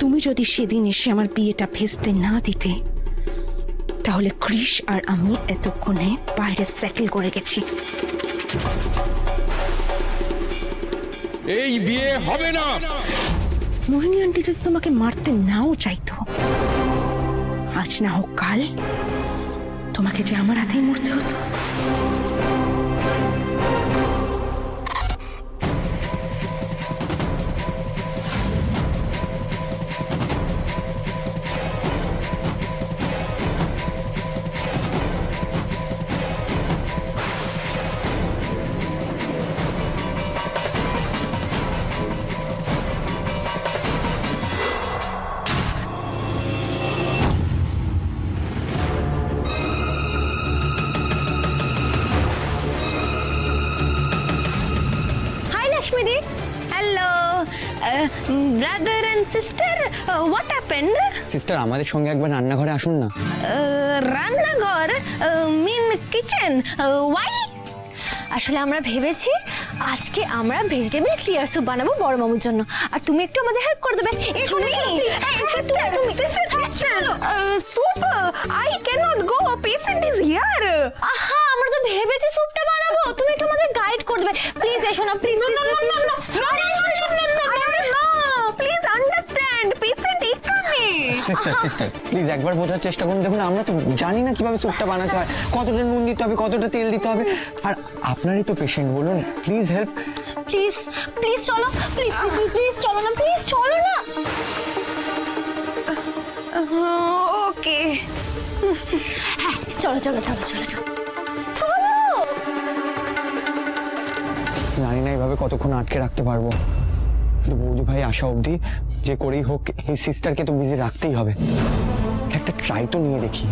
তুমি যদি সেদিন এসে আমার বিয়েটা ভেস্তে না দিতে, তাহলে কৃষ আর আমি এতক্ষণে বাইরে সেটেল করে গেছি। এই বিয়ে হবে না। মোহিনী আন্টি যদি তোমাকে মারতে নাও চাইতো, আজ না হোক কাল তোমাকে যে আমার হাতেই মরতে হতো। Hello, brother and sister. What happened? Sister আমাদের সঙ্গে একবার রান্নাঘরে আসুন না। রান্নাঘর mean kitchen. Why? আসলে আমরা ভেবেছি আজকে আমরা ভেজিটেবল ক্লিয়ার স্যুপ বানাবো বড় মামুর জন্য, আর তুমি একটু আমাদের হেল্প করে দেবে। Soup. I cannot go. Patient is here. আহা, আমরা তো ভেবেছি স্যুপটা বানাবো, তুমি একটু আমাদের গাইড করে দেবে প্লিজ। এসো না please. Please understand. Patient is coming. Sister please একবার বোঝার চেষ্টা করুন। দেখুন আমরা তো জানি না কিভাবে স্যুপটা বানাতে হয়, কতটা নুন দিতে হবে, কতটা তেল দিতে হবে, আর আপনারই তো পেশেন্ট, বলুন প্লিজ হেল্প। প্লিজ প্লিজ চলো, প্লিজ প্লিজ চলো না, প্লিজ চলো না। Okay. হ্যাঁ চলো চলো চলো চলো চলো। জানি না এইভাবে কতক্ষণ আটকে রাখতে পারবো, কিন্তু বৌদি ভাই আসা অবধি যে করেই হোক এই সিস্টারকে তো বিজি রাখতেই হবে। একটা ট্রাই তো নিয়ে দেখি।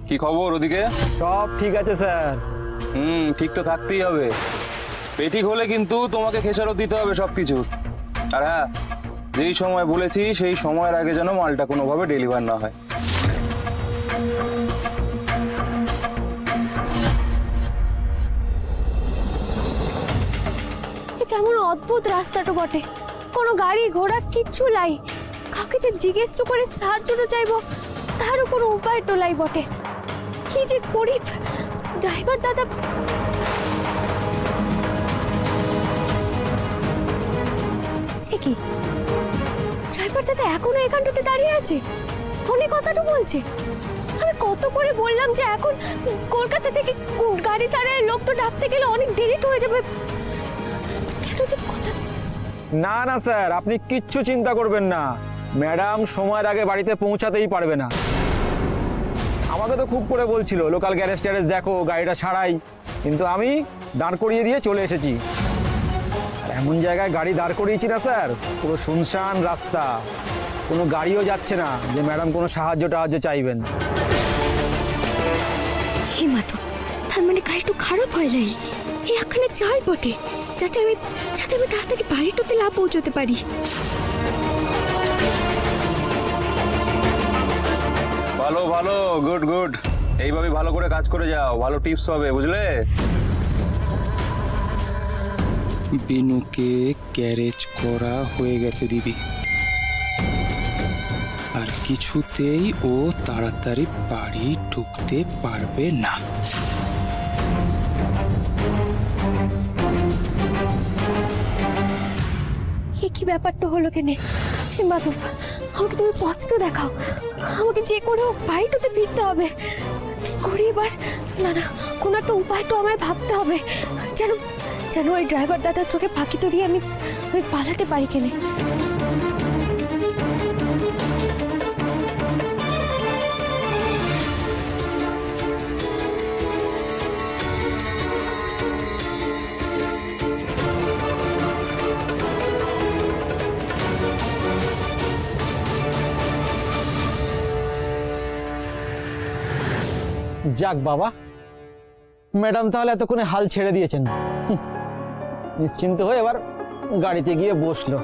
কি খবর ওদিকে? সব ঠিক আছে স্যার। ঠিক তো থাকতেই হবে। পেটি হলে কিন্তু তোমাকে খেসারত দিতে হবে সবকিছু। আর হ্যাঁ, যেই সময় বলেছি সেই সময়ের আগে যেন মালটা কোনোভাবে ডেলিভার না হয়। কেমন অদ্ভুত রাস্তাটা বটে, কোনো গাড়ি ঘোড়া কিচ্ছু নাই, কাউকে যে জিজ্ঞেস করে সাহায্য চাইবো তারও কোনো উপায় টোলাই বটে। কি যে করি, ড্রাইভার দাদা সে কি, ড্রাইভার দাদা এখনো এখানটাতে দাঁড়িয়ে আছে, ফোনে কথাটা বলছে। আমি কত করে বললাম যে এখন কলকাতা থেকে গাড়ি ছাড়া লোকটা ডাকতে গেলে অনেক দেরি হয়ে যাবে। না না স্যার, আপনি কিচ্ছু চিন্তা করবেন না, ম্যাডাম সময়ের আগে বাড়িতে পৌঁছাতেই পারবে না। আমাকে তো খুব করে বলছিল লোকাল গ্যারেজ ট্যারেজ দেখো, গাড়িটা ছাড়াই, কিন্তু আমি দাঁড় করিয়ে দিয়ে চলে এসেছি। আর এমন জায়গায় গাড়ি দাঁড় করিয়েছি না স্যার, পুরো শুনশান রাস্তা, কোনো গাড়িও যাচ্ছে না যে ম্যাডাম কোনো সাহায্য টাহায্য চাইবেন। হে মাতো, তার মানে গাড়িটা খারাপ হয় নাই, এই এখানে চাল বটে, যাতে আমি তাড়াতাড়ি বাড়িটাতে না পৌঁছতে পারি। ভালো ভালো, গুড গুড। এইভাবে ভালো করে কাজ করে যাও, ভালো টিপস হবে, বুঝলে? বিনুকে ক্যারেজ করা হয়ে গেছে দিদি, আর কিছুতেই ও তাড়াতাড়ি বাড়ি ঢুকতে পারবে না। কি ব্যাপারটা হলো কেনে? হে মাধব, আমাকে তুমি পথটা দেখাও, আমাকে যে করে হোক বাড়িটাতে ফিরতে হবে। কি করি এবার? না না, কোনো একটা উপায় তো আমায় ভাবতে হবে, যেন ওই ড্রাইভার দাদার চোখে ফাঁকি তো দিয়ে আমি পালাতে পারি কেনে। যাক বাবা, ম্যাডাম তাহলে এতক্ষণে হাল ছেড়ে দিয়েছেন, নিশ্চিন্ত হয়ে এবার গাড়িতে গিয়ে বসলো।